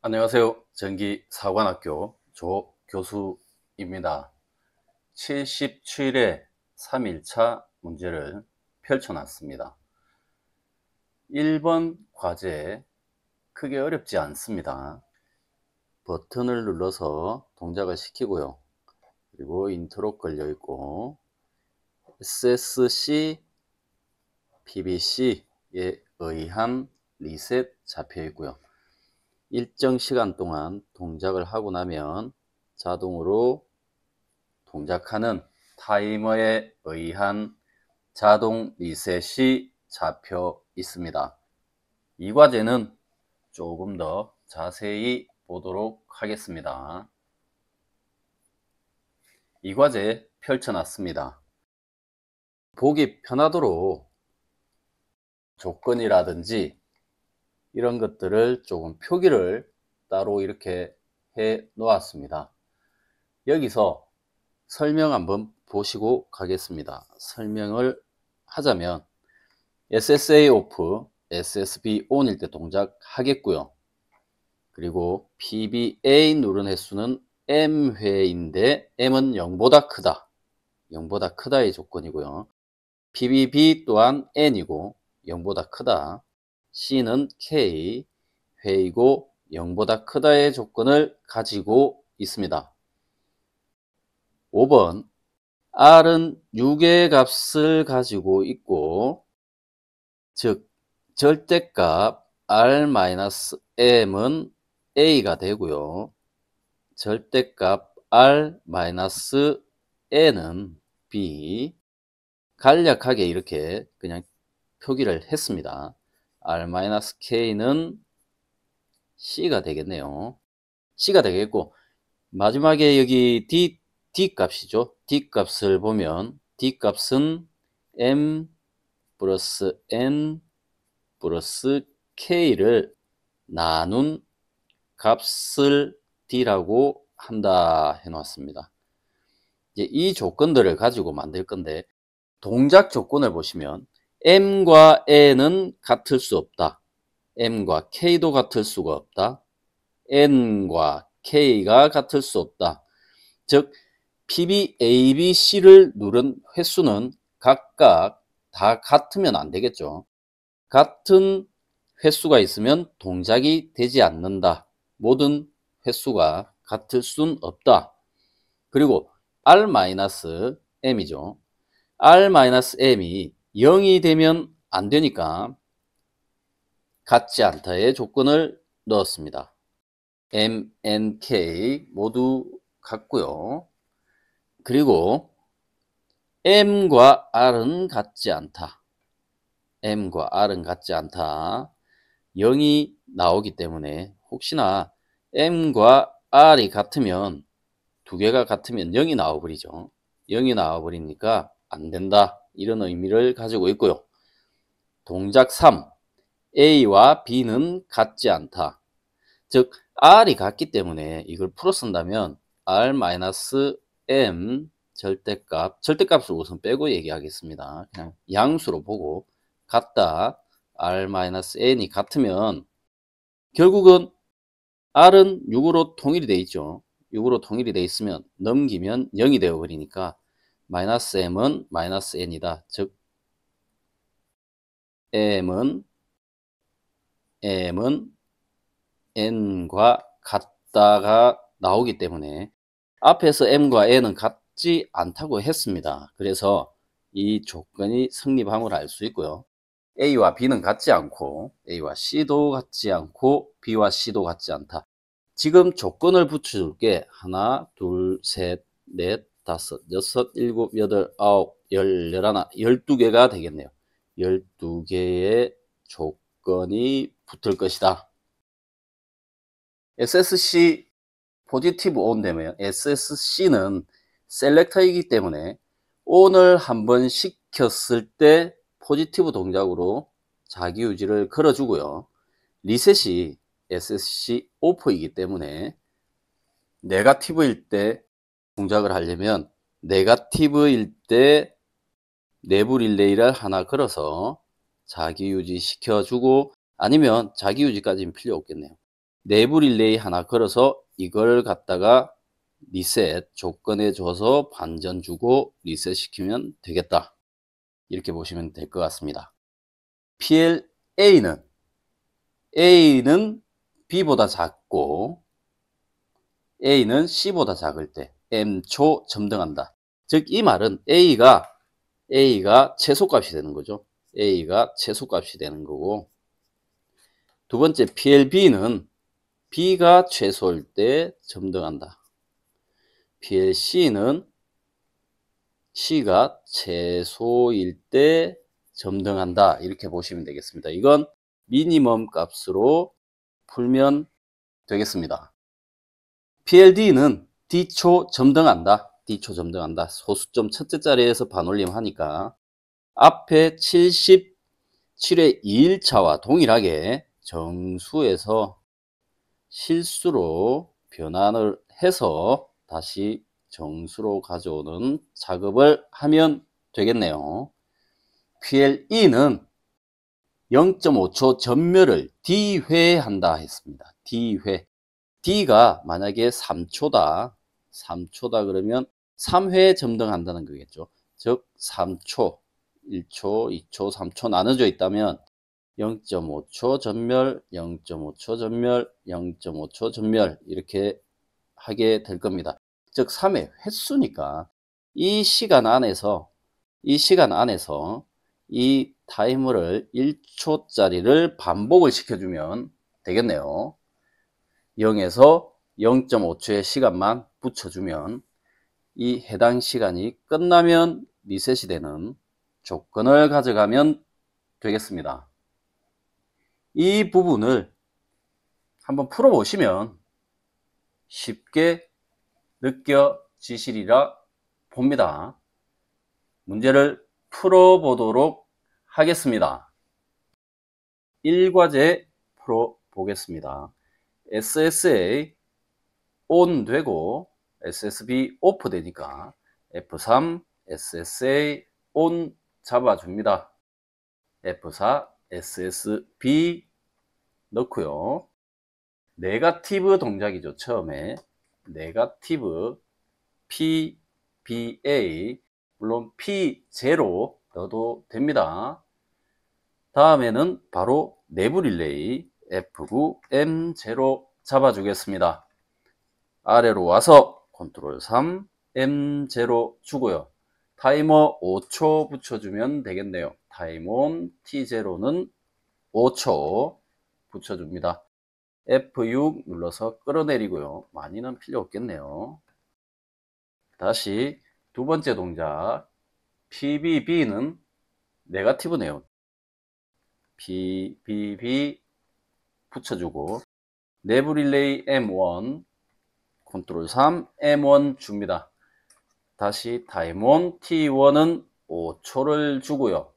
안녕하세요. 전기사관학교 조 교수입니다. 77회 3일차 문제를 펼쳐놨습니다. 1번 과제 크게 어렵지 않습니다. 버튼을 눌러서 동작을 시키고요. 그리고 인트로 걸려 있고 SSC, PBC에 의한 리셋 잡혀 있고요. 일정 시간 동안 동작을 하고 나면 자동으로 동작하는 타이머에 의한 자동 리셋이 잡혀 있습니다. 이 과제는 조금 더 자세히 보도록 하겠습니다. 이 과제 펼쳐놨습니다. 보기 편하도록 조건이라든지 이런 것들을 조금 표기를 따로 이렇게 해 놓았습니다. 여기서 설명 한번 보시고 가겠습니다. 설명을 하자면 SSA 오프, SSB ON일 때 동작 하겠고요. 그리고 PBA 누른 횟수는 M회인데 M은 0보다 크다. 0보다 크다의 조건이고요. PBB 또한 N이고 0보다 크다. C는 K, 회이고 0보다 크다의 조건을 가지고 있습니다. 5번 R은 6의 값을 가지고 있고 즉 절대값 R-M은 A가 되고요. 절대값 R-N은 B. 간략하게 이렇게 그냥 표기를 했습니다. R-K는 C가 되겠네요. C가 되겠고 마지막에 여기 D 값이죠. D 값을 보면 D 값은 M 플러스 N 플러스 K를 나눈 값을 D라고 한다 해놨습니다. 이제 이 조건들을 가지고 만들 건데 동작 조건을 보시면 M과 N은 같을 수 없다. M과 K도 같을 수가 없다. N과 K가 같을 수 없다. 즉 PB, A, B, C를 누른 횟수는 각각 다 같으면 안 되겠죠. 같은 횟수가 있으면 동작이 되지 않는다. 모든 횟수가 같을 순 없다. 그리고 R-M이죠. R-M이 0이 되면 안 되니까 같지 않다의 조건을 넣었습니다. M, N, K 모두 같고요. 그리고 M과 R은 같지 않다. M과 R은 같지 않다. 0이 나오기 때문에 혹시나 M과 R이 같으면 두 개가 같으면 0이 나와버리죠. 0이 나와버리니까 안 된다. 이런 의미를 가지고 있고요. 동작 3. A와 B는 같지 않다. 즉 R이 같기 때문에 이걸 풀어 쓴다면 R-M 절대값을 우선 빼고 얘기하겠습니다. 그냥 양수로 보고 같다. R-N이 같으면 결국은 R은 6으로 통일이 되어 있죠. 6으로 통일이 되어 있으면 넘기면 0이 되어 버리니까 -M은 -N이다. 즉 M은 N과 같다가 나오기 때문에 앞에서 M과 N은 같지 않다고 했습니다. 그래서 이 조건이 성립함을 알 수 있고요. A와 B는 같지 않고 A와 C도 같지 않고 B와 C도 같지 않다. 지금 조건을 붙여줄게. 하나, 둘, 셋, 넷, 다섯, 여섯, 일곱, 여덟, 아홉, 열, 열하나, 12개가 되겠네요. 12개의 조건이 붙을 것이다. SSC 포지티브 온 되면 SSC는 셀렉터이기 때문에 ON을 한번 시켰을 때 포지티브 동작으로 자기 유지를 걸어주고요. 리셋이 SSC 오프이기 때문에 네거티브일 때 동작을 하려면 네거티브일 때 내부 릴레이를 하나 걸어서 자기 유지 시켜주고 아니면 자기 유지까지는 필요 없겠네요. 내부 릴레이 하나 걸어서 이걸 갖다가 리셋 조건에 줘서 반전 주고 리셋 시키면 되겠다. 이렇게 보시면 될 것 같습니다. PLA는 B보다 작고 A는 C보다 작을 때 M초 점등한다. 즉 이 말은 A가 최소값이 되는 거죠. A가 최소값이 되는 거고, 두 번째 PLB는 B가 최소일 때 점등한다. PLC는 C가 최소일 때 점등한다. 이렇게 보시면 되겠습니다. 이건 미니멈 값으로 풀면 되겠습니다. PLD는 D초 점등한다. D초 점등한다. 소수점 첫째 자리에서 반올림 하니까 앞에 77의 2일차와 동일하게 정수에서 실수로 변환을 해서 다시 정수로 가져오는 작업을 하면 되겠네요. PLE는 0.5초 전멸을 D회 한다 했습니다. D회. D가 만약에 3초다. 그러면 3회 점등한다는 거겠죠. 즉 3초, 1초, 2초, 3초 나눠져 있다면 0.5초 전멸, 0.5초 전멸, 0.5초 전멸 이렇게 하게 될 겁니다. 즉 3회 횟수니까 이 시간 안에서 이 타이머를 1초짜리를 반복을 시켜주면 되겠네요. 0에서 0.5초의 시간만 붙여주면 이 해당 시간이 끝나면 리셋이 되는 조건을 가져가면 되겠습니다. 이 부분을 한번 풀어보시면 쉽게 느껴지시리라 봅니다. 문제를 풀어보도록 하겠습니다. 1과제 풀어보겠습니다. SSA ON 되고 SSB OFF 되니까 F3 SSA ON 잡아줍니다. F4 SSB 넣고요. 네거티브 동작이죠. 처음에 네거티브 PBA, 물론 P0 넣어도 됩니다. 다음에는 바로 내부 릴레이 F9 M0 잡아주겠습니다. 아래로 와서 컨트롤 3 M0 주고요. 타이머 5초 붙여주면 되겠네요. 타임온 T0는 5초 붙여줍니다. F6 눌러서 끌어내리고요. 많이는 필요 없겠네요. 다시 두 번째 동작 PBB는 네거티브네요. PBB 붙여주고 내부 릴레이 M1 컨트롤 3 M1 줍니다. 다시 타임온 T1은 5초를 주고요.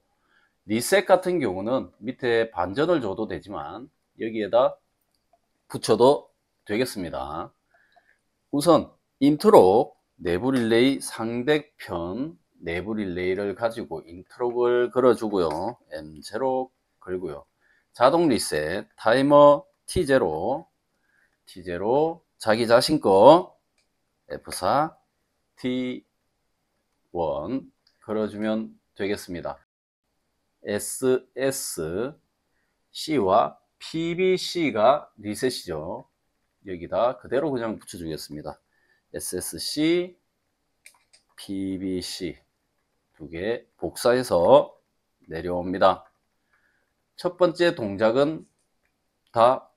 리셋 같은 경우는 밑에 반전을 줘도 되지만 여기에다 붙여도 되겠습니다. 우선 인트로 내부 릴레이 상대편 내부 릴레이를 가지고 인트로를 걸어주고요. M0 걸고요. 자동 리셋 타이머 T0 자기 자신 거 F4 T1 걸어주면 되겠습니다. SSC와 PBC가 리셋이죠. 여기다 그대로 그냥 붙여주겠습니다. SSC, PBC 두 개 복사해서 내려옵니다. 첫 번째 동작은 다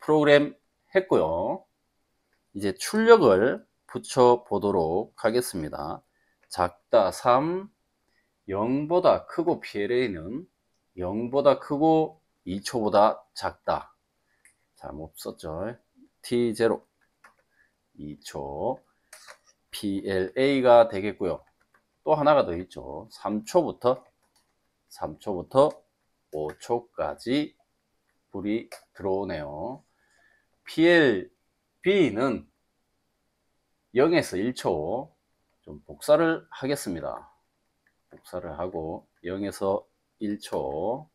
프로그램 했고요. 이제 출력을 붙여 보도록 하겠습니다. 작다 3, 0보다 크고 PLA는 0보다 크고 2초보다 작다. 잘못 썼죠. T0 2초 PLA가 되겠고요. 또 하나가 더 있죠. 3초부터 5초까지 불이 들어오네요. PLB는 0에서 1초 좀 복사를 하겠습니다. 복사를 하고 0에서 1초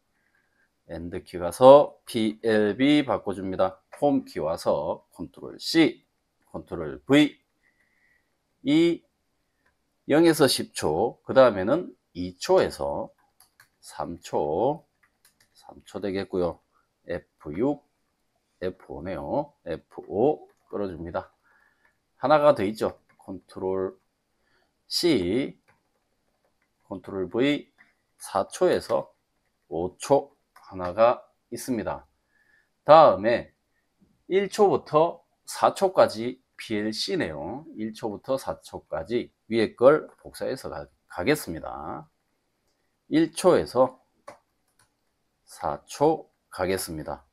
엔드키 가서 PLB 바꿔줍니다. 홈키 와서 컨트롤 C, 컨트롤 V, 이 0에서 10초, 그 다음에는 2초에서 3초, 3초 되겠고요. F6, F5네요. F5 끌어줍니다. 하나가 더 있죠. 컨트롤 C, 컨트롤 V, 4초에서 5초 하나가 있습니다. 다음에 1초부터 4초까지 PLC네요. 1초부터 4초까지 위에 걸 복사해서 가겠습니다. 1초에서 4초 가겠습니다.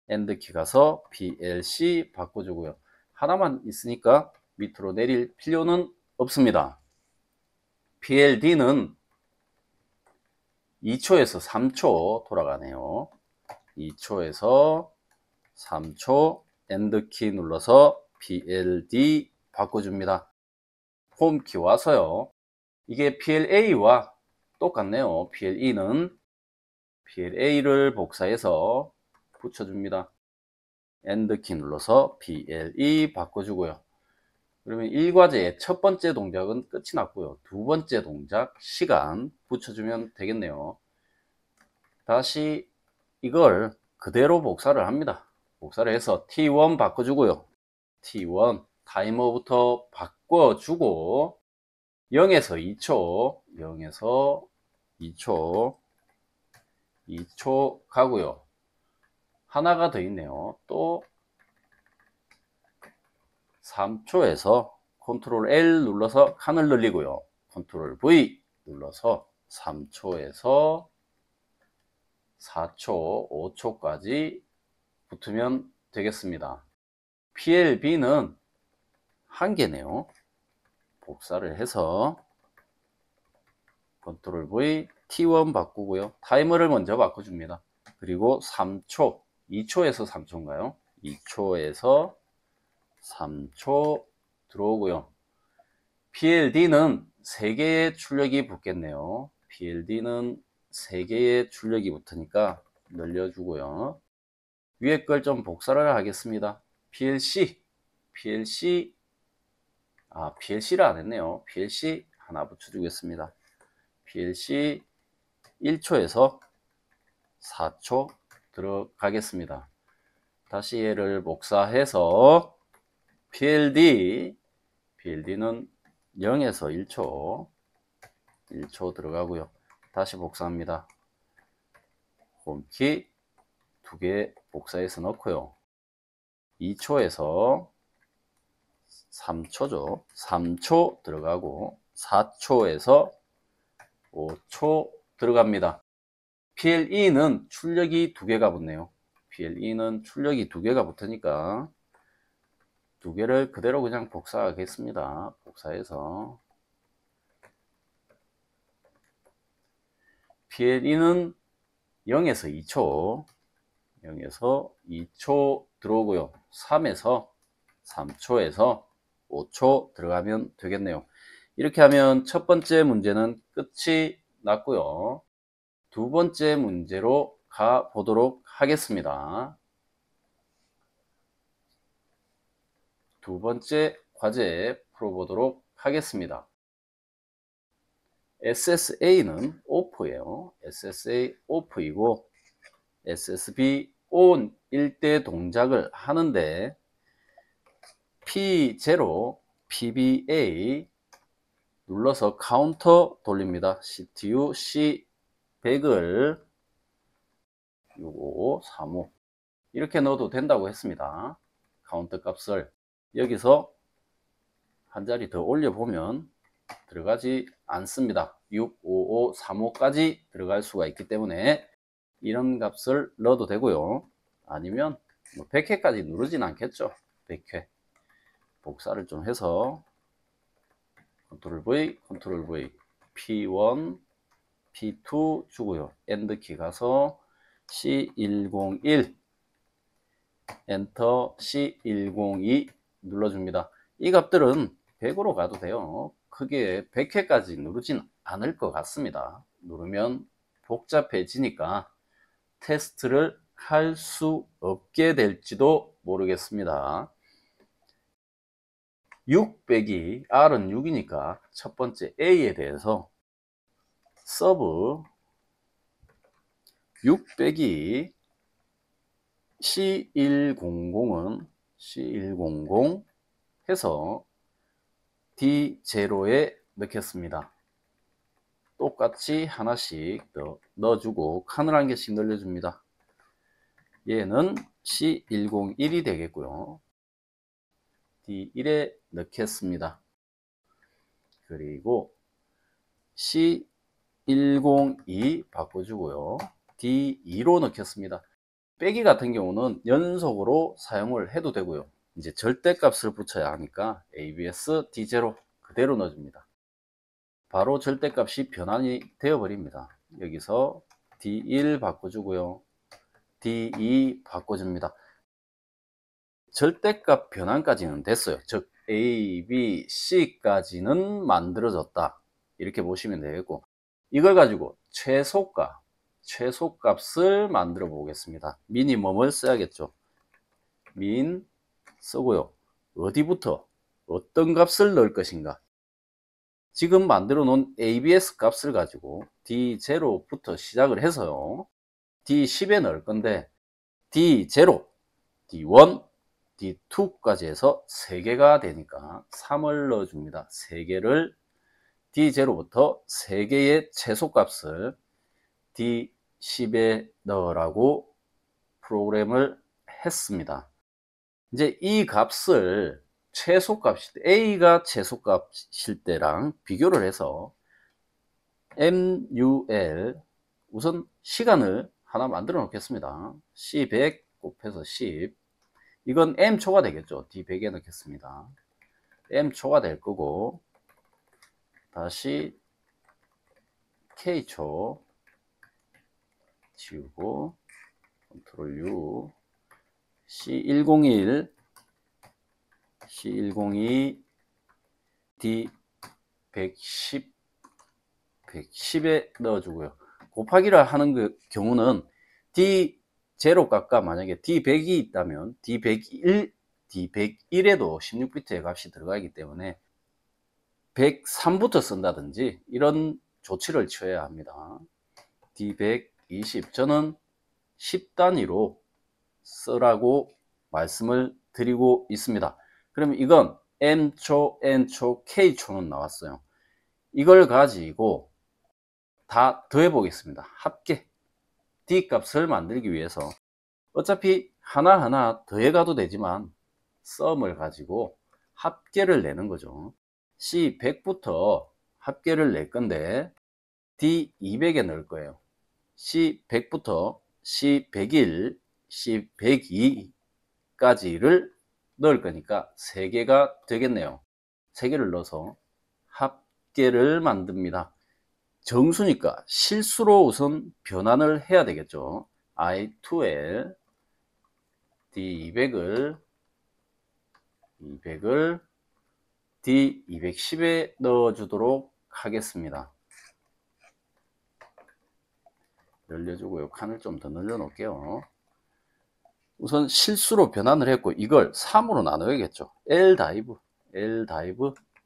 엔드키 가서 PLC 바꿔주고요. 하나만 있으니까 밑으로 내릴 필요는 없습니다. PLD는 2초에서 3초 돌아가네요. 2초에서 3초 엔드키 눌러서 PLD 바꿔줍니다. 홈키 와서요. 이게 PLA와 똑같네요. PLA를 복사해서 붙여줍니다. 엔드키 눌러서 PLE 바꿔주고요. 그러면 1과제의 첫 번째 동작은 끝이 났고요. 두 번째 동작 시간 붙여주면 되겠네요. 다시 이걸 그대로 복사를 합니다. 복사를 해서 T1 바꿔주고요. T1 타이머부터 바꿔주고 0에서 2초, 0에서 2초, 2초 가고요. 하나가 더 있네요. 또 3초에서 컨트롤 L 눌러서 칸을 늘리고요. 컨트롤 V 눌러서 3초에서 4초, 5초까지 붙으면 되겠습니다. PLB는 한 개네요. 복사를 해서 컨트롤 V, T1 바꾸고요. 타이머를 먼저 바꿔줍니다. 그리고 3초, 2초에서 3초인가요? 2초에서 3초 들어오고요. PLD는 3개의 출력이 붙겠네요. PLD는 3개의 출력이 붙으니까 늘려주고요. 위에 걸 좀 복사를 하겠습니다. PLC를 안 했네요. PLC 하나 붙여주겠습니다. PLC 1초에서 4초 들어가겠습니다. 다시 얘를 복사해서 PLD는 0에서 1초 들어가고요. 다시 복사합니다. 홈키 2개 복사해서 넣고요. 2초에서 3초죠. 3초 들어가고 4초에서 5초 들어갑니다. PLE는 출력이 2개가 붙네요. PLE는 출력이 2개가 붙으니까 2개를 그대로 그냥 복사하겠습니다. 복사해서 PLE는 0에서 2초 들어오고요. 3초에서 5초 들어가면 되겠네요. 이렇게 하면 첫 번째 문제는 끝이 났고요. 두 번째 문제로 가 보도록 하겠습니다. 두 번째 과제 풀어보도록 하겠습니다. SSA는 OFF예요. SSA OFF이고 SSB ON일 때 동작을 하는데 P0, PBA 눌러서 카운터 돌립니다. CTU C100을 65, 35 이렇게 넣어도 된다고 했습니다. 카운터 값을 여기서 한 자리 더 올려보면 들어가지 않습니다. 6, 5, 5, 35까지 들어갈 수가 있기 때문에 이런 값을 넣어도 되고요. 아니면 100회까지 누르진 않겠죠. 100회 복사를 좀 해서 컨트롤 V, 컨트롤 V, P1, P2 주고요. 엔드키 가서 C101, 엔터 C102 눌러줍니다. 이 값들은 100으로 가도 돼요. 크게 100회까지 누르진 않을 것 같습니다. 누르면 복잡해지니까 테스트를 할 수 없게 될지도 모르겠습니다. 6 빼기 R은 6이니까 첫 번째 A에 대해서 서브 6 빼기 C100은 C100 해서 D0에 넣겠습니다. 똑같이 하나씩 더 넣어주고 칸을 한 개씩 늘려줍니다. 얘는 C101이 되겠고요. D1에 넣겠습니다. 그리고 C102 바꿔주고요. D2로 넣겠습니다. 빼기 같은 경우는 연속으로 사용을 해도 되고요. 이제 절대값을 붙여야 하니까 ABS D0 그대로 넣어줍니다. 바로 절대값이 변환이 되어 버립니다. 여기서 D1 바꿔주고요. D2 바꿔줍니다. 절대값 변환까지는 됐어요. 즉 A, B, C까지는 만들어졌다. 이렇게 보시면 되겠고, 이걸 가지고 최소값을 만들어 보겠습니다. 미니멈을 써야겠죠. 민 쓰고요. 어디부터 어떤 값을 넣을 것인가. 지금 만들어 놓은 ABS 값을 가지고 D0부터 시작을 해서요. D10에 넣을 건데 D0, D1, D2까지 해서 3개가 되니까 3을 넣어줍니다. 3개를 D0부터 3개의 최소값을 D10에 넣으라고 프로그램을 했습니다. 이제 이 값을 최소값일 때, A가 최소값일 때랑 비교를 해서 MUL, 우선 시간을 하나 만들어 놓겠습니다. C100 곱해서 10, 이건 M초가 되겠죠. D100에 넣겠습니다. M초가 될 거고, 다시 K초 지우고 컨트롤 U, C101, C102, D110, 110에 넣어주고요. 곱하기를 하는 경우는 D0 값과 만약에 D100이 있다면 D101에도 16비트의 값이 들어가기 때문에 103부터 쓴다든지 이런 조치를 취해야 합니다. D120, 저는 10단위로 쓰라고 말씀을 드리고 있습니다. 그러면 이건 M초, N초, K초는 나왔어요. 이걸 가지고 다 더해 보겠습니다. 합계 D 값을 만들기 위해서 어차피 하나하나 더해 가도 되지만 썸을 가지고 합계를 내는 거죠. C100부터 합계를 낼 건데 D200에 넣을 거예요. C100부터 C101, C102까지를 넣을 거니까 3개가 되겠네요. 3개를 넣어서 합계를 만듭니다. 정수니까 실수로 우선 변환을 해야 되겠죠. I2L D200을 D210에 넣어주도록 하겠습니다. 늘려주고요. 칸을 좀 더 늘려 놓을게요. 우선 실수로 변환을 했고 이걸 3으로 나눠야겠죠. L다이브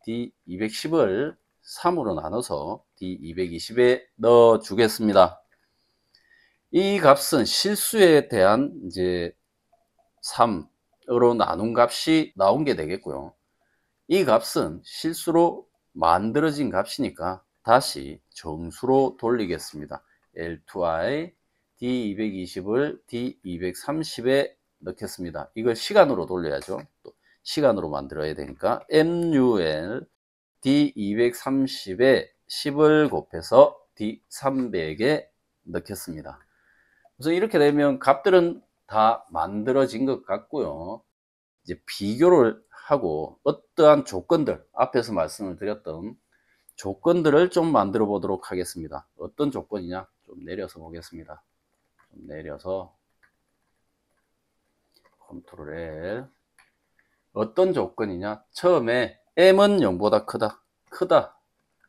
D210을 3으로 나눠서 D220에 넣어 주겠습니다. 이 값은 실수에 대한 이제 3으로 나눈 값이 나온 게 되겠고요. 이 값은 실수로 만들어진 값이니까 다시 정수로 돌리겠습니다. L2i D220을 D230에 넣겠습니다. 이걸 시간으로 돌려야죠. 또 시간으로 만들어야 되니까 MUL D230에 10을 곱해서 D300에 넣겠습니다. 그래서 이렇게 되면 값들은 다 만들어진 것 같고요. 이제 비교를 하고 어떠한 조건들, 앞에서 말씀을 드렸던 조건들을 좀 만들어 보도록 하겠습니다. 어떤 조건이냐? 좀 내려서 보겠습니다. 좀 내려서 컨트롤 L. 어떤 조건이냐? 처음에 M은 0보다 크다.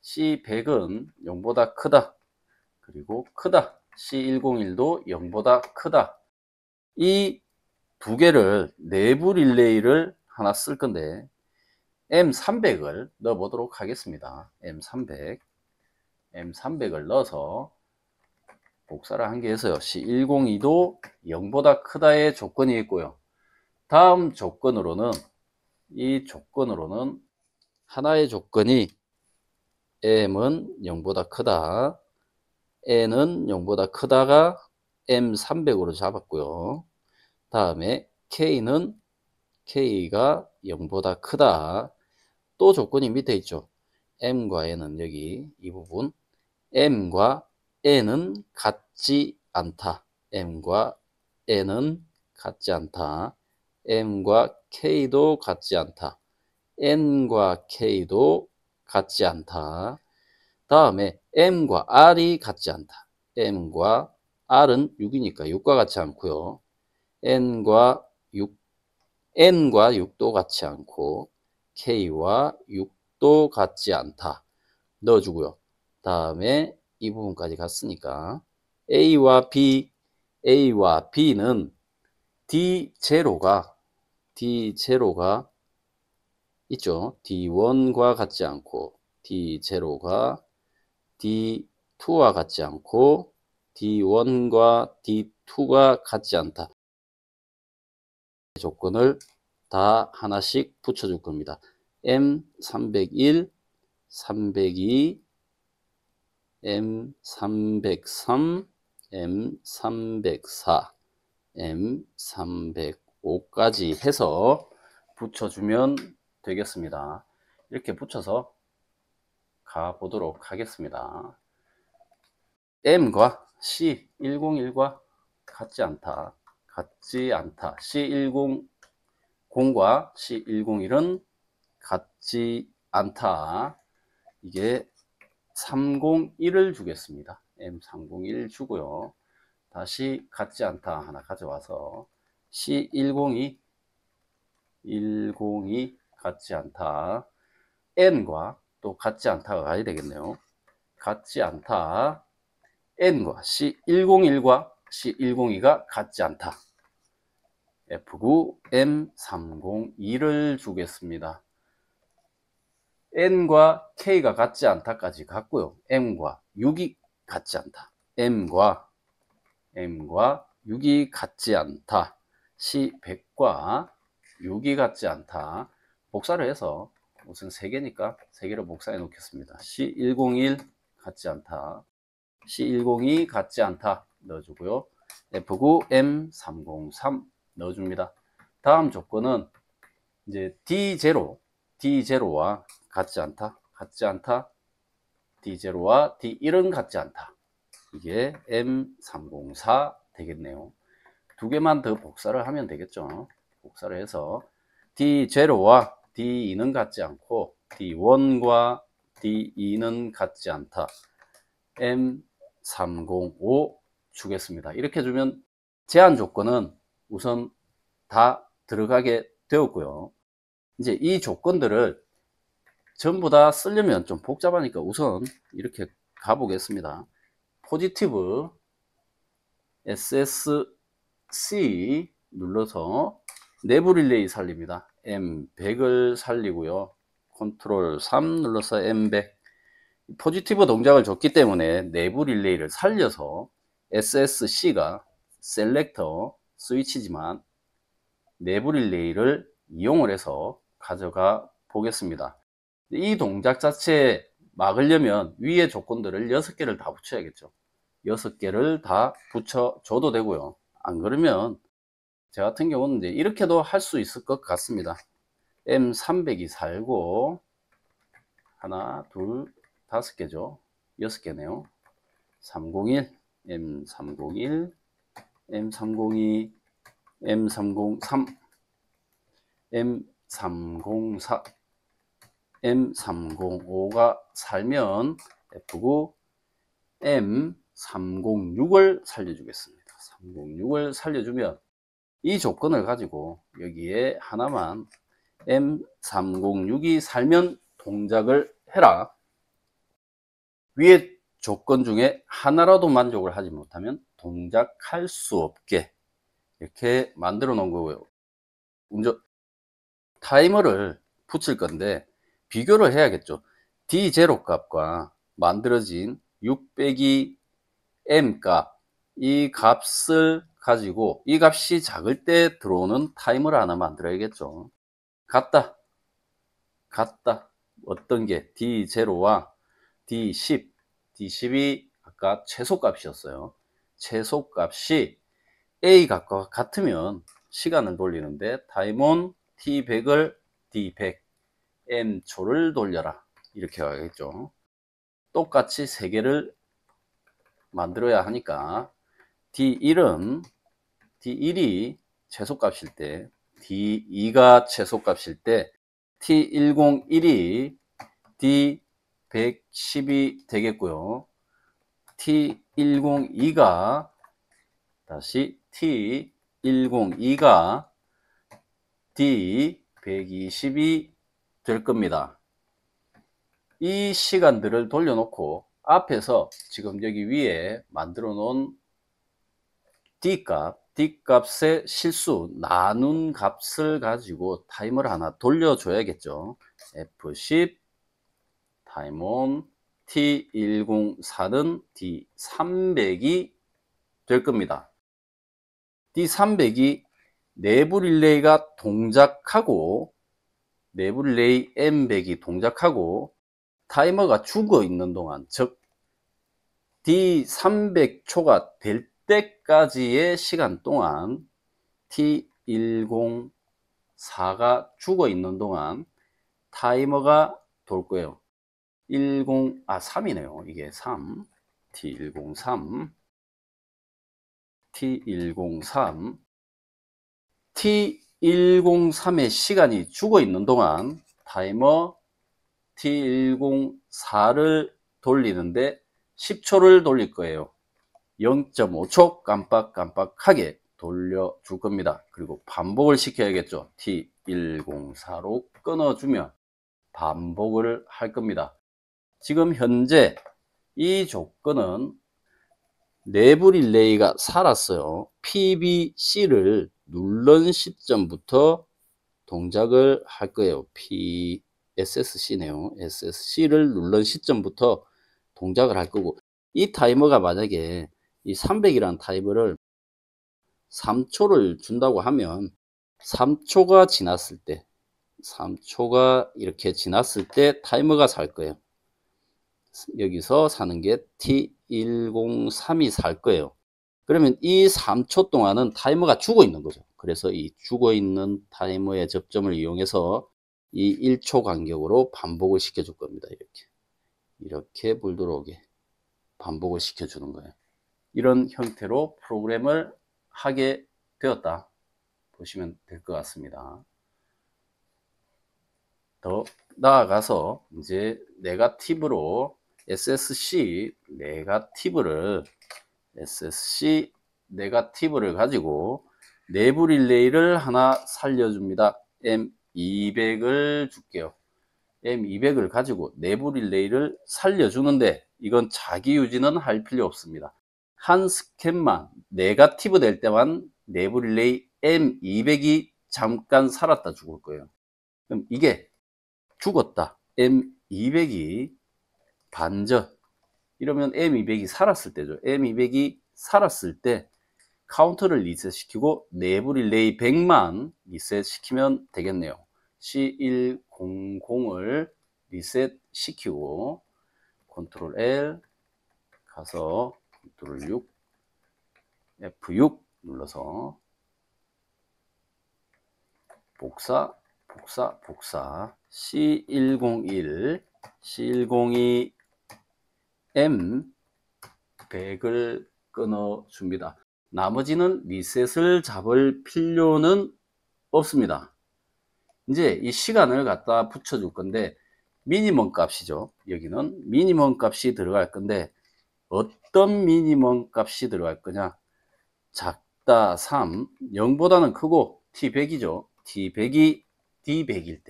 C100은 0보다 크다. 그리고 크다. C101도 0보다 크다. 이 두 개를 내부 릴레이를 하나 쓸 건데 M300을 넣어 보도록 하겠습니다. M300을 넣어서 복사를 한 게 해서요. C102도 0보다 크다의 조건이 있고요. 다음 조건으로는 하나의 조건이 M은 0보다 크다, N은 0보다 크다가 M300으로 잡았고요. 다음에 K가 0보다 크다. 또 조건이 밑에 있죠. M과 N은 여기 이 부분, M과 N은 같지 않다. M과 N은 같지 않다. M과 K도 같지 않다. N과 K도 같지 않다. 다음에 M과 R이 같지 않다. M과 R은 6이니까 6과 같지 않고요. N과 6도 같지 않고 K와 6도 같지 않다. 넣어주고요. 다음에 이 부분까지 갔으니까 A와 B는 D0가 있죠. D1과 같지 않고 D0가 D2와 같지 않고 D1과 D2가 같지 않다. 조건을 다 하나씩 붙여줄 겁니다. M301, 302, M303, M304, M305까지 해서 붙여주면 되겠습니다. 이렇게 붙여서 가보도록 하겠습니다. M과 C101과 같지 않다. C100과 C101은 같지 않다. 이게 301을 주겠습니다. M301 주고요. 다시 같지 않다 하나 가져와서 C102 같지 않다. N과 또 같지 않다가 가야 되겠네요. 같지 않다. N과 C101과 C102가 같지 않다. F9 M302를 주겠습니다. N과 K가 같지 않다까지 갔고요. M과 6이 같지 않다. M과 6이 같지 않다. C100과 6이 같지 않다. 복사를 해서 우선 3개니까 3개를 복사해 놓겠습니다. C101 같지 않다. C102 같지 않다. 넣어주고요. F9 M303 넣어줍니다. 다음 조건은 이제 D0와 같지 않다. D0와 D1은 같지 않다. 이게 M304 되겠네요. 두 개만 더 복사를 하면 되겠죠. 복사를 해서 D0와 D2는 같지 않고 D1과 D2는 같지 않다. M305 주겠습니다. 이렇게 주면 제한 조건은 우선 다 들어가게 되었고요. 이제 이 조건들을 전부 다 쓰려면 좀 복잡하니까 우선 이렇게 가보겠습니다. 포지티브 SSC 눌러서 내부 릴레이 살립니다. M100을 살리고요. 컨트롤 3 눌러서 M100. 포지티브 동작을 줬기 때문에 내부 릴레이를 살려서 SSC가 셀렉터 스위치지만 내부 릴레이를 이용을 해서 가져가 보겠습니다. 이 동작 자체 막으려면 위에 조건들을 6개를 다 붙여야겠죠. 6개를 다 붙여줘도 되고요. 안 그러면 저 같은 경우는 이제 이렇게도 할 수 있을 것 같습니다. M300이 살고 하나, 둘, 5개죠. 6개네요. 301, M301, M302, M303, M304, M305가 살면 F9 M306을 살려주겠습니다. 306을 살려주면 이 조건을 가지고 여기에 하나만 M306이 살면 동작을 해라. 위에 조건 중에 하나라도 만족을 하지 못하면 동작할 수 없게 이렇게 만들어 놓은 거고요. 먼저 타이머를 붙일 건데 비교를 해야겠죠. D0 값과 만들어진 6 빼기 M 값, 이 값을 가지고 이 값이 작을 때 들어오는 타이머를 하나 만들어야겠죠. 같다. 어떤 게 D0와 D10, D10이 아까 최소값이었어요. 최소값이 A 값과 같으면 시간을 돌리는데 타임온 T100을 D100, M초를 돌려라. 이렇게 하겠죠. 똑같이 3개를 만들어야 하니까 D1이 최소값일 때, D2가 최소값일 때 T101이 D110이 되겠고요. T102가 다시 T102가 D120이 될 겁니다. 이 시간들을 돌려놓고 앞에서 지금 여기 위에 만들어 놓은 D값의 실수 나눈 값을 가지고 타이머를 하나 돌려줘야겠죠. F10 타임온 T104는 D300이 될 겁니다. D300이 내부 릴레이가 동작하고 내부 릴레이 M100이 동작하고 타이머가 죽어 있는 동안, 즉 D300초가 될 때까지의 시간 동안 T104가 죽어 있는 동안 타이머가 돌 거예요. 3이네요. 이게 3, T103, T103의 시간이 죽어 있는 동안 타이머 T104를 돌리는데 10초를 돌릴 거예요. 0.5초 깜빡깜빡하게 돌려줄 겁니다. 그리고 반복을 시켜야겠죠. T104로 끊어주면 반복을 할 겁니다. 지금 현재 이 조건은 내부 릴레이가 살았어요. PBC를 누른 시점부터 동작을 할 거예요. SSC네요. SSC를 누른 시점부터 동작을 할 거고, 이 타이머가 만약에 이 300이라는 타이머를 3초를 준다고 하면 3초가 지났을 때, 3초가 이렇게 지났을 때 타이머가 살 거예요. 여기서 사는 게 T103이 살 거예요. 그러면 이 3초 동안은 타이머가 죽어 있는 거죠. 그래서 이 죽어 있는 타이머의 접점을 이용해서 이 1초 간격으로 반복을 시켜줄 겁니다. 이렇게 물 들어오게 반복을 시켜주는 거예요. 이런 형태로 프로그램을 하게 되었다 보시면 될 것 같습니다. 더 나아가서 이제 네거티브로 SSC 네거티브를 가지고 내부 릴레이를 하나 살려줍니다. M200을 줄게요. M200을 가지고 내부 릴레이를 살려주는데 이건 자기 유지는 할 필요 없습니다. 한 스캔만 네거티브 될 때만 내부 릴레이 M200이 잠깐 살았다 죽을 거예요. 그럼 이게 죽었다. M200이 반전. 이러면 M200이 살았을 때죠. M200이 살았을 때 카운터를 리셋시키고 내부 릴레이 100만 리셋시키면 되겠네요. C100을 리셋시키고 컨트롤 L 가서 컨트롤 6 F6 눌러서 복사 C101 C102 M100을 끊어줍니다. 나머지는 리셋을 잡을 필요는 없습니다. 이제 이 시간을 갖다 붙여줄 건데 미니멈 값이죠. 여기는 미니멈 값이 들어갈 건데 어떤 미니멈 값이 들어갈 거냐. 작다 3, 0보다는 크고 T100이죠. T100이 D100일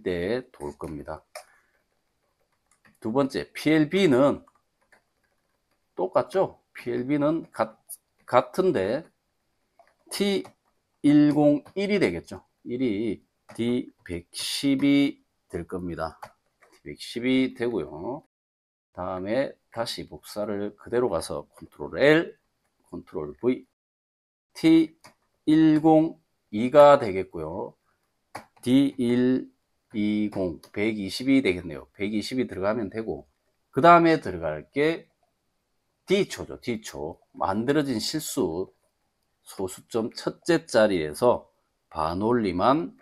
때 돌 겁니다. 두 번째, PLB는 똑같죠? PLB는 같은데 T101이 되겠죠. 1이 D110이 될 겁니다. D110이 되고요. 다음에 다시 복사를 그대로 가서 컨트롤 L, 컨트롤 V, T102가 되겠고요. D120, 120이 되겠네요. 120이 들어가면 되고, 그 다음에 들어갈 게 D초죠. D초. 만들어진 실수 소수점 첫째 자리에서 반올림한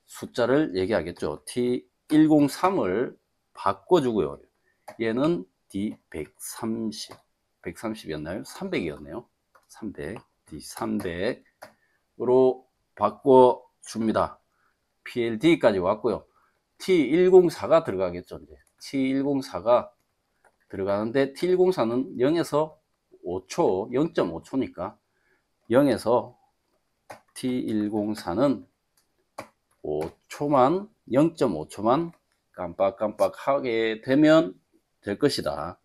숫자를 얘기하겠죠. T103을 바꿔주고요. 얘는 D130, 130이었나요? 300이었네요. 300, D300으로 바꿔줍니다. PLD까지 왔고요. T104가 들어가겠죠. 이제 T104가 들어가는데 T104는 0에서 5초, 0.5초니까 0에서 T104는 5초만, 0.5초만 깜빡깜빡 하게 되면 될 것이다.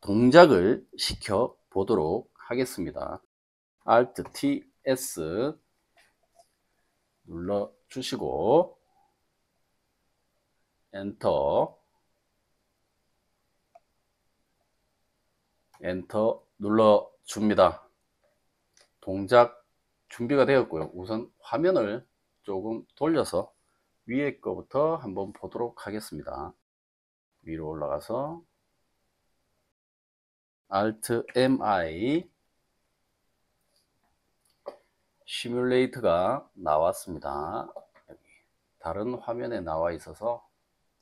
동작을 시켜 보도록 하겠습니다. Alt TS 눌러 주시고 엔터 눌러 줍니다. 동작 준비가 되었고요. 우선 화면을 조금 돌려서 위에 거부터 한번 보도록 하겠습니다. 위로 올라가서 Alt MI 시뮬레이터가 나왔습니다. 여기 다른 화면에 나와 있어서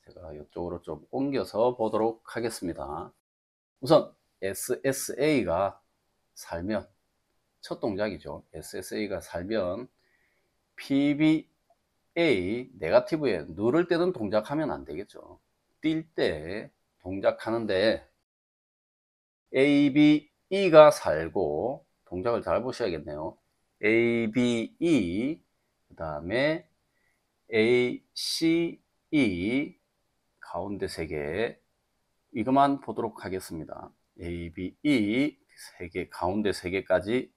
제가 이쪽으로 좀 옮겨서 보도록 하겠습니다. 우선 SSA가 살면 첫 동작이죠. SSA가 살면 PBA 네거티브에 누를 때는 동작하면 안 되겠죠. 뛸 때 동작하는데 ABE가 살고 동작을 잘 보셔야겠네요. ABE 그 다음에 ACE 가운데 3개 이것만 보도록 하겠습니다. ABE 3개 가운데 3개까지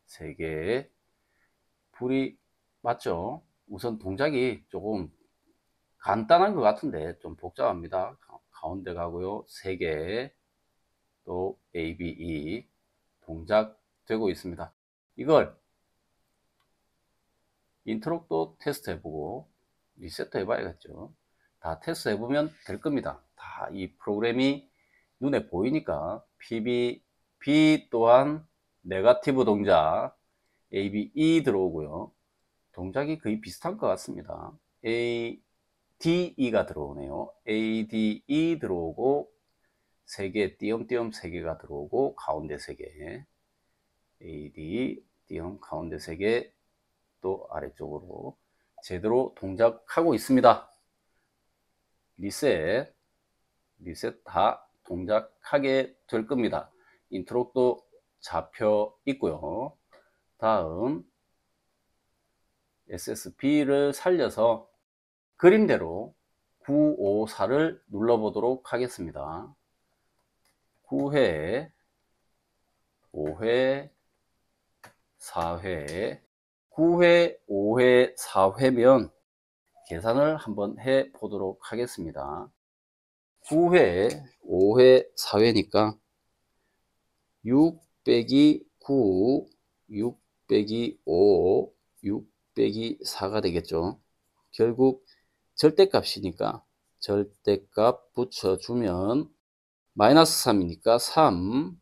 3개 불이 맞죠? 우선 동작이 조금 간단한 것 같은데 좀 복잡합니다. 가운데 가고요. 3개 또 ABE 동작 되고 있습니다. 이걸 인트로도 테스트 해보고 리셋도 해봐야겠죠. 다 테스트 해보면 될 겁니다. 다 이 프로그램이 눈에 보이니까 PB 또한 네거티브 동작 ABE 들어오고요. 동작이 거의 비슷한 것 같습니다. ADE가 들어오네요. ADE 들어오고 3개 띄엄띄엄 3개가 들어오고 가운데 3개 AD 띄엄 가운데 3개 또 아래쪽으로 제대로 동작하고 있습니다. 리셋 다 동작하게 될 겁니다. 인트로도 잡혀 있고요. 다음 SSB를 살려서 그림대로 954를 눌러보도록 하겠습니다. 9회, 5회, 4회, 9회, 5회, 4회면 계산을 한번 해 보도록 하겠습니다. 9회, 5회, 4회니까 6 빼기 9, 6 빼기 5, 6 빼기 4가 되겠죠. 결국 절대값이니까 절대값 붙여주면 마이너스 3이니까 3,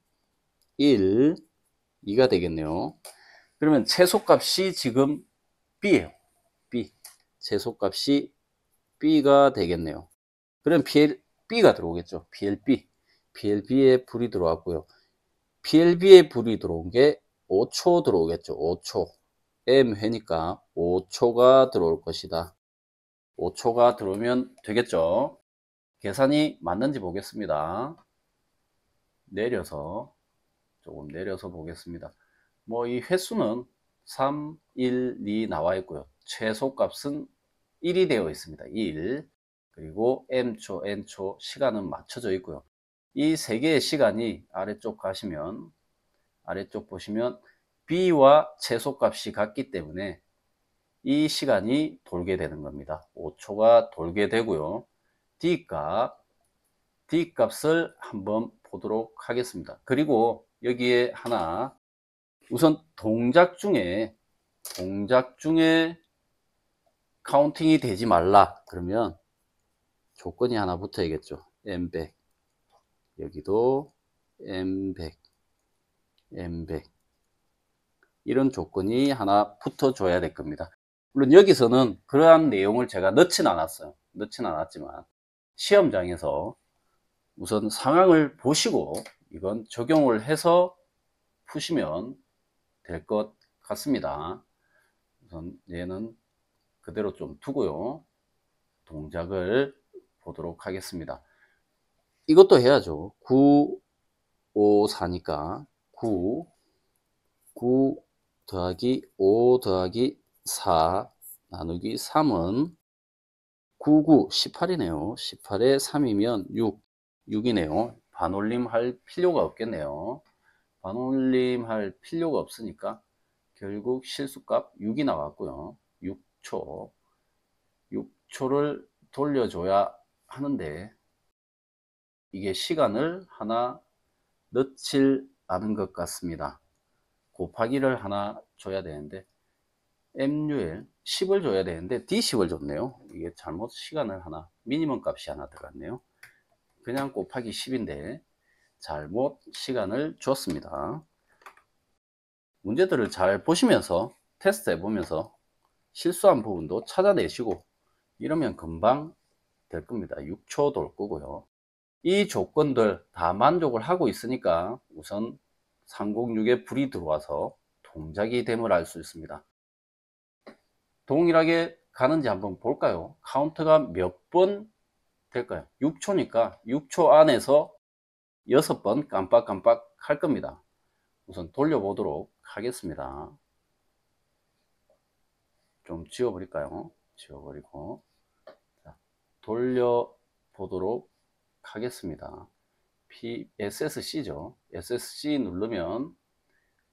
1, 2가 되겠네요. 그러면 최소값이 지금 B예요. B. 최소값이 B가 되겠네요. 그럼 PLB가 들어오겠죠. PLB. PLB에 불이 들어왔고요. PLB에 불이 들어온 게 5초 들어오겠죠. 5초. M회니까 5초가 들어올 것이다. 5초가 들어오면 되겠죠. 계산이 맞는지 보겠습니다. 내려서 조금 내려서 보겠습니다. 뭐 이 횟수는 3, 1, 2 나와 있고요. 최소값은 1이 되어 있습니다. 1. 그리고 M초, N초 시간은 맞춰져 있고요. 이 3개의 시간이 아래쪽 가시면 아래쪽 보시면 B와 최소값이 같기 때문에 이 시간이 돌게 되는 겁니다. 5초가 돌게 되고요. D값을 한번 보도록 하겠습니다. 그리고 여기에 하나, 우선 동작 중에 카운팅이 되지 말라 그러면 조건이 하나 붙어야겠죠. M100, 여기도 M100, M100 이런 조건이 하나 붙어줘야 될 겁니다. 물론 여기서는 그러한 내용을 제가 넣진 않았어요. 넣진 않았지만 시험장에서 우선 상황을 보시고 이건 적용을 해서 푸시면 될 것 같습니다. 우선 얘는 그대로 좀 두고요. 동작을 보도록 하겠습니다. 이것도 해야죠. 9, 5, 4니까 9 더하기 5 더하기 4 나누기 3은 9, 18이네요. 18에 3이면 6이네요. 반올림 할 필요가 없겠네요. 반올림 할 필요가 없으니까 결국 실수값 6이 나왔고요. 6초를 돌려줘야 하는데 이게 시간을 하나 넣질 않은 것 같습니다. 곱하기를 하나 줘야 되는데 MUL 10을 줘야 되는데 D10을 줬네요. 이게 잘못 시간을 하나, 미니멈 값이 하나 들어갔네요. 그냥 곱하기 10인데 잘못 시간을 줬습니다. 문제들을 잘 보시면서 테스트 해보면서 실수한 부분도 찾아내시고 이러면 금방 될 겁니다. 6초 돌 거고요. 이 조건들 다 만족을 하고 있으니까 우선 306에 불이 들어와서 동작이 됨을 알 수 있습니다. 동일하게 가는지 한번 볼까요? 카운트가 몇 번 될까요? 6초니까 6초 안에서 6번 깜빡깜빡 할 겁니다. 우선 돌려보도록 하겠습니다. 좀 지워버릴까요? 지워버리고 자, 돌려보도록 하겠습니다. SSC죠. SSC 누르면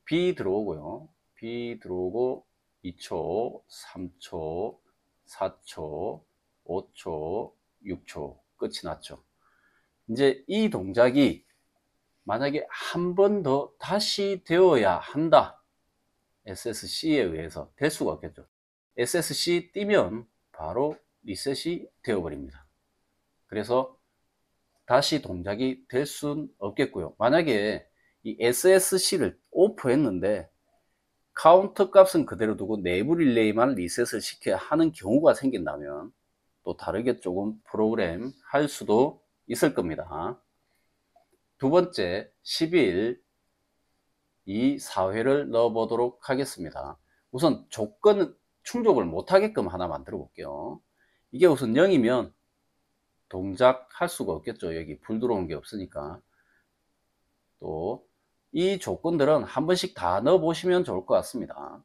B 들어오고요. B 들어오고 2초, 3초, 4초, 5초, 6초 끝이 났죠. 이제 이 동작이 만약에 한 번 더 다시 되어야 한다. SSC에 의해서 될 수가 없겠죠. SSC 띄면 바로 리셋이 되어버립니다. 그래서 다시 동작이 될 순 없겠고요. 만약에 이 SSC를 오프했는데 카운트 값은 그대로 두고 내부 릴레이만 리셋을 시켜야 하는 경우가 생긴다면 또 다르게 조금 프로그램 할 수도 있을 겁니다. 두 번째 11 이 4회를 넣어 보도록 하겠습니다. 우선 조건 충족을 못하게끔 하나 만들어 볼게요. 이게 우선 0이면 동작할 수가 없겠죠. 여기 불 들어온 게 없으니까. 또 이 조건들은 한 번씩 다 넣어 보시면 좋을 것 같습니다.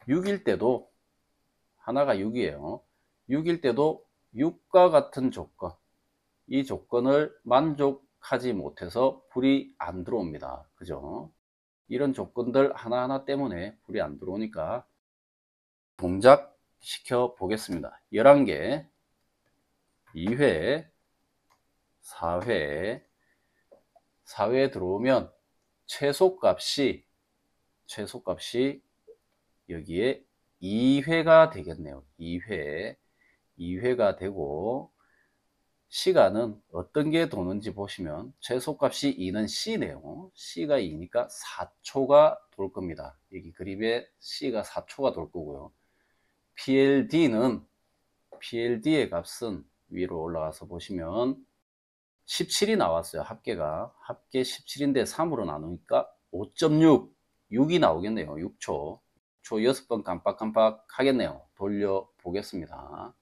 6일 때도 하나가 6이에요. 6일 때도 6과 같은 조건, 이 조건을 만족하지 못해서 불이 안 들어옵니다. 그죠? 이런 조건들 하나하나 때문에 불이 안 들어오니까 동작 시켜 보겠습니다. 11개 2회 4회 들어오면 최소값이 여기에 2회가 되겠네요. 2회가 되고 시간은 어떤 게 도는지 보시면 최소값이 2는 C네요. C가 2니까 4초가 돌 겁니다. 여기 그림에 C가 4초가 돌 거고요. PLD의 값은 위로 올라가서 보시면 17이 나왔어요. 합계 17인데 3으로 나누니까 5.6, 6이 나오겠네요. 6초 6번 깜빡깜빡 하겠네요. 돌려 보겠습니다.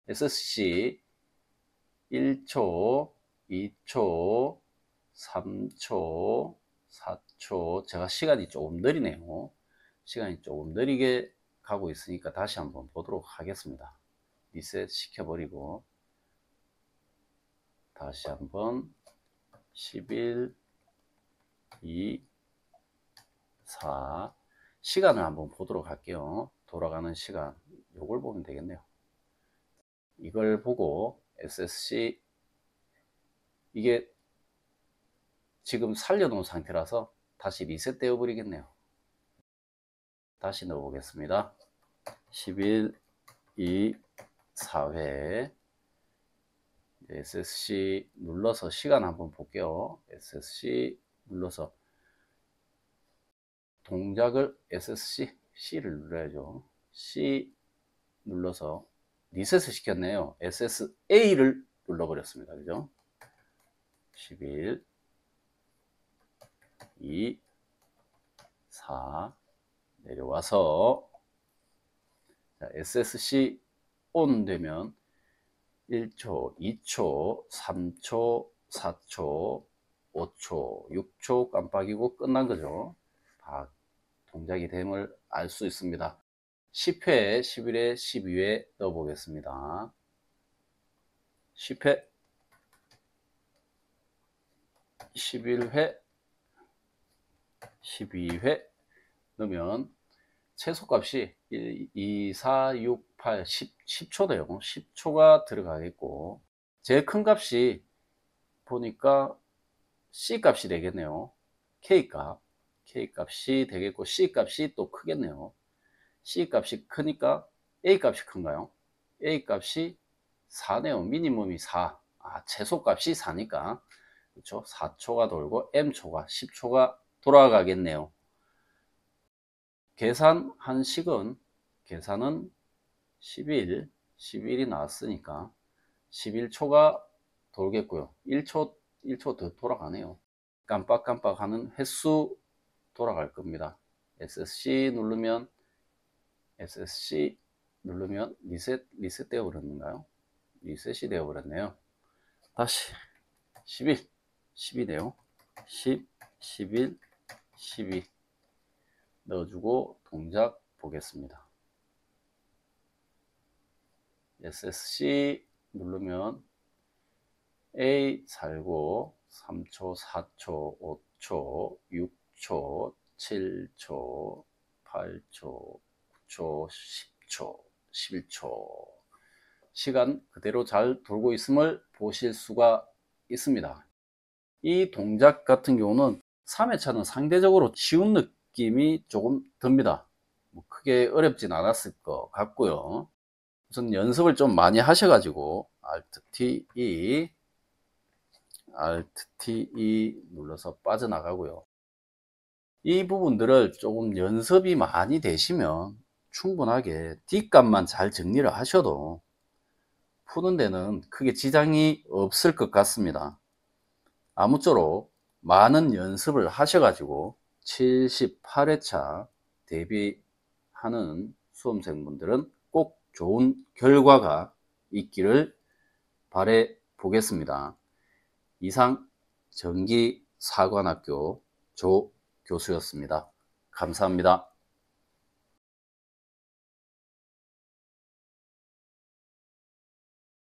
SSC 1초, 2초, 3초, 4초. 제가 시간이 조금 느리네요. 시간이 조금 느리게 가고 있으니까 다시 한번 보도록 하겠습니다. 리셋 시켜버리고 다시 한번 11, 2, 4. 시간을 한번 보도록 할게요. 돌아가는 시간. 요걸 보면 되겠네요. 이걸 보고 SSC 이게 지금 살려놓은 상태라서 다시 리셋 되어 버리겠네요. 다시 넣어 보겠습니다. 11, 2, 4회. SSC 눌러서 시간 한번 볼게요. SSC 눌러서 동작을 SSC C를 눌러야죠. C 눌러서 리셋을 시켰네요. SSA를 눌러버렸습니다. 그죠? 11, 2, 4 내려와서 자, SSC ON 되면 1초, 2초, 3초, 4초, 5초, 6초 깜빡이고 끝난 거죠. 다 동작이 됨을 알 수 있습니다. 10회, 11회, 12회 넣어 보겠습니다. 10회, 11회, 12회 넣으면 최소값이 1, 2, 4, 6, 8, 10초네요. 10초가 들어가겠고 제일 큰 값이 보니까 C 값이 되겠네요. K 값이 되겠고 C 값이 또 크겠네요. C 값이 크니까 A 값이 큰가요? A 값이 4네요. 미니멈이 4. 최소 값이 4니까 그렇죠? 4초가 돌고 M초가 10초가 돌아가겠네요. 계산한 식은 계산은 11이 나왔으니까 11초가 돌겠고요. 1초 더 돌아가네요. 깜빡깜빡 하는 횟수 돌아갈 겁니다. SSC 누르면 리셋 되어 버렸는가요? 리셋이 되어 버렸네요. 다시 12네요. 10, 11, 12 넣어주고 동작 보겠습니다. SSC 누르면 A 살고 3초, 4초, 5초, 6초, 7초, 8초, 9초, 10초, 11초 시간 그대로 잘 돌고 있음을 보실 수가 있습니다. 이 동작 같은 경우는 3회차는 상대적으로 쉬운 느낌이 조금 듭니다. 크게 어렵진 않았을 것 같고요. 우선 연습을 좀 많이 하셔가지고 Alt T 눌러서 빠져나가고요. 이 부분들을 조금 연습이 많이 되시면 충분하게 D값만 잘 정리를 하셔도 푸는 데는 크게 지장이 없을 것 같습니다. 아무쪼록 많은 연습을 하셔가지고 78회차 대비하는 수험생분들은 꼭 좋은 결과가 있기를 바래 보겠습니다. 이상 전기사관학교 조 교수였습니다. 감사합니다.